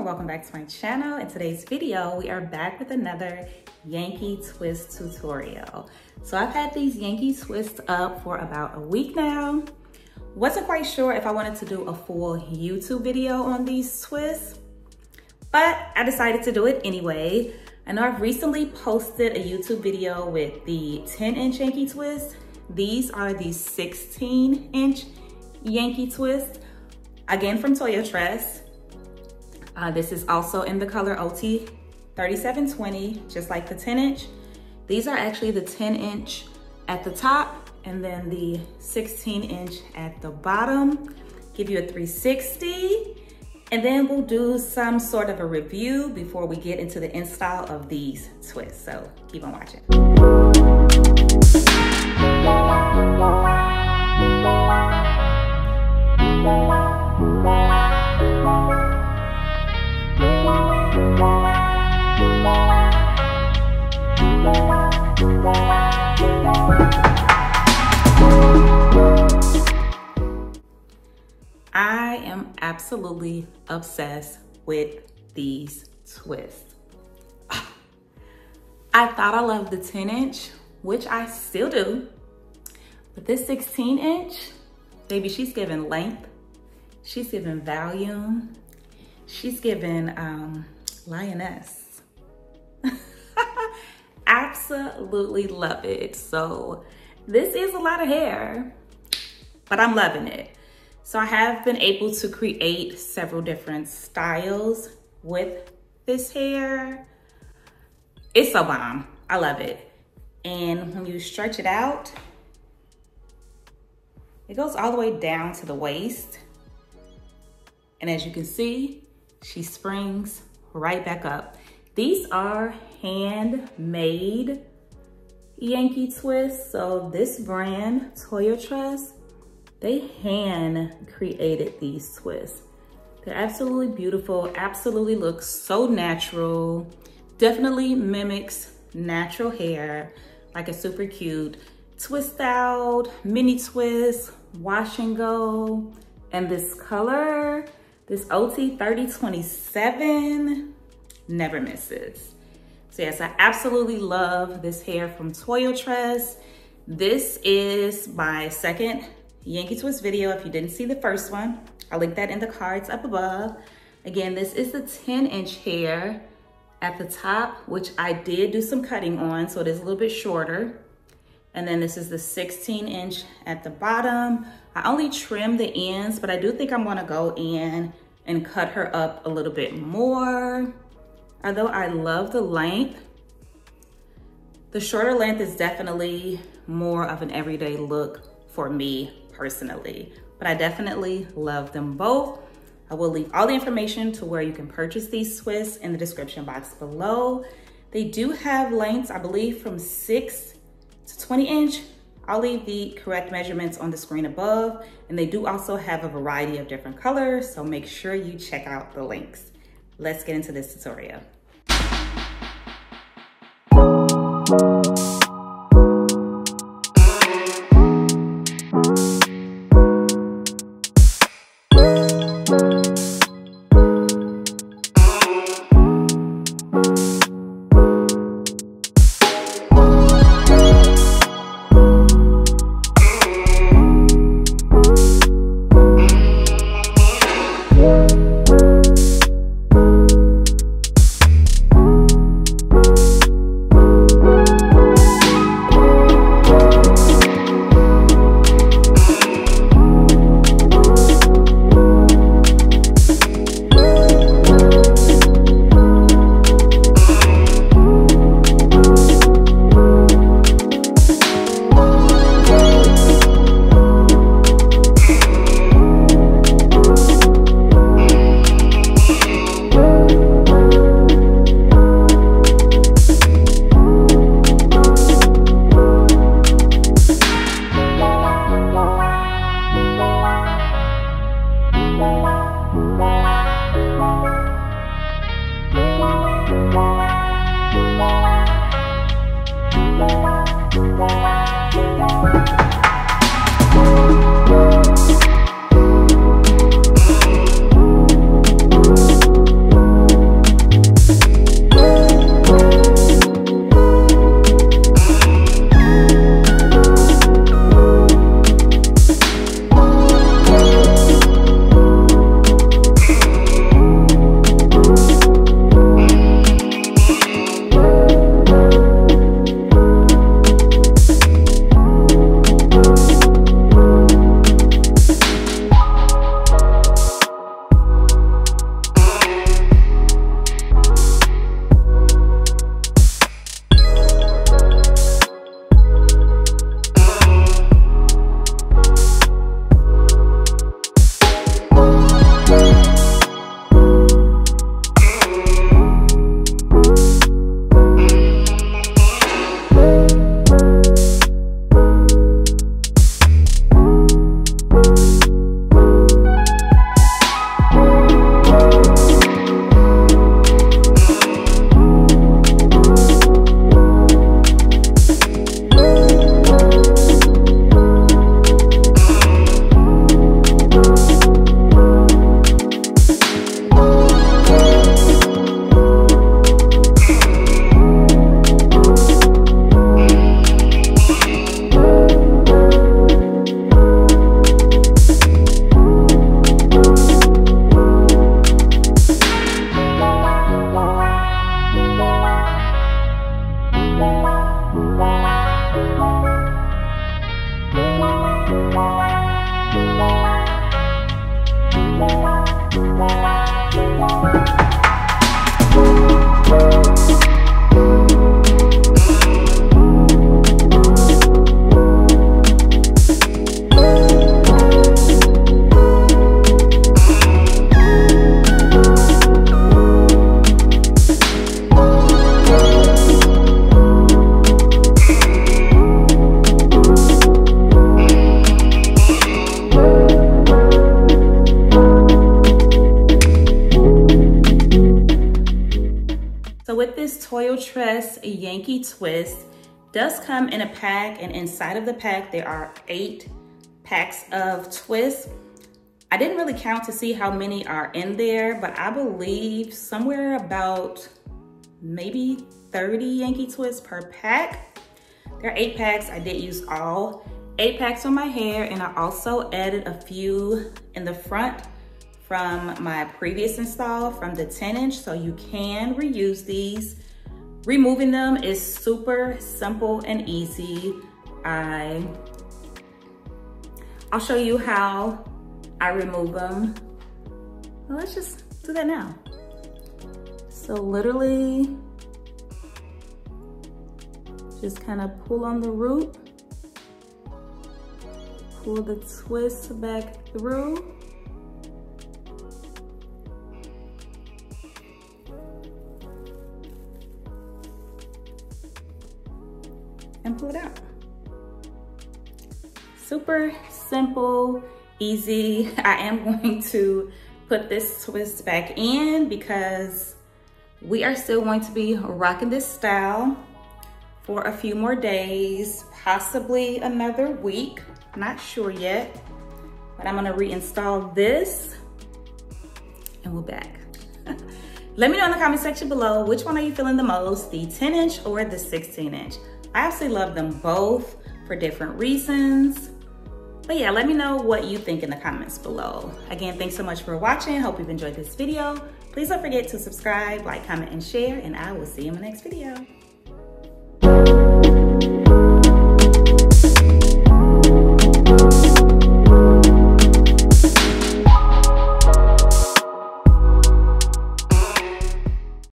and welcome back to my channel. In today's video, we are back with another Yankee twist tutorial. So I've had these Yankee twists up for about a week now. Wasn't quite sure if I wanted to do a full YouTube video on these twists, but I decided to do it anyway. I know I've recently posted a YouTube video with the 10-inch Yankee twist. These are the 16-inch Yankee twist, again from Toyotress. This is also in the color OT 3720, just like the 10-inch. These are actually the 10-inch at the top and then the 16-inch at the bottom. Give you a 360. And then we'll do some sort of a review before we get into the install of these twists. So keep on watching. I am absolutely obsessed with these twists. I thought I loved the 10-inch, which I still do, but this 16-inch, baby, she's giving length, she's giving volume, she's giving lioness. Absolutely love it. So this is a lot of hair, but I'm loving it. So I have been able to create several different styles with this hair. It's so bomb. I love it. And when you stretch it out, it goes all the way down to the waist. And as you can see, she springs right back up. These are handmade Yankee twists. So this brand, Toyotress, they hand created these twists. They're absolutely beautiful, absolutely look so natural. Definitely mimics natural hair, like a super cute twist out, mini twist, wash and go. And this color, this OT 3027, never misses. So yes, I absolutely love this hair from Toyotress. This is my second Yankee twist video. If you didn't see the first one, I'll link that in the cards up above. Again, this is the 10-inch hair at the top, which I did do some cutting on, so it is a little bit shorter. And then this is the 16-inch at the bottom. I only trimmed the ends, but I do think I'm gonna go in and cut her up a little bit more. Although I love the length, the shorter length is definitely more of an everyday look for me personally, but I definitely love them both. I will leave all the information to where you can purchase these twists in the description box below. They do have lengths, I believe, from 6 to 20 inch. I'll leave the correct measurements on the screen above, and they do also have a variety of different colors, so make sure you check out the links. Let's get into this tutorial. Toyotress Yankee twist. Does come in a pack, and inside of the pack there are 8 packs of twists. I didn't really count to see how many are in there, but I believe somewhere about maybe 30 Yankee twists per pack. There are 8 packs. I did use all 8 packs on my hair, and I also added a few in the front from my previous install from the 10-inch, so you can reuse these. Removing them is super simple and easy. I'll show you how I remove them. Well, let's just do that now. So literally, just kind of pull on the root, pull the twist back through, and pull it out. Super simple, easy. I am going to put this twist back in because we are still going to be rocking this style for a few more days, possibly another week. Not sure yet, but I'm gonna reinstall this and we're back. Let me know in the comment section below, which one are you feeling the most, the 10-inch or the 16-inch? I absolutely love them both for different reasons. But yeah, let me know what you think in the comments below. Again, thanks so much for watching. Hope you've enjoyed this video. Please don't forget to subscribe, like, comment, and share, and I will see you in the next video.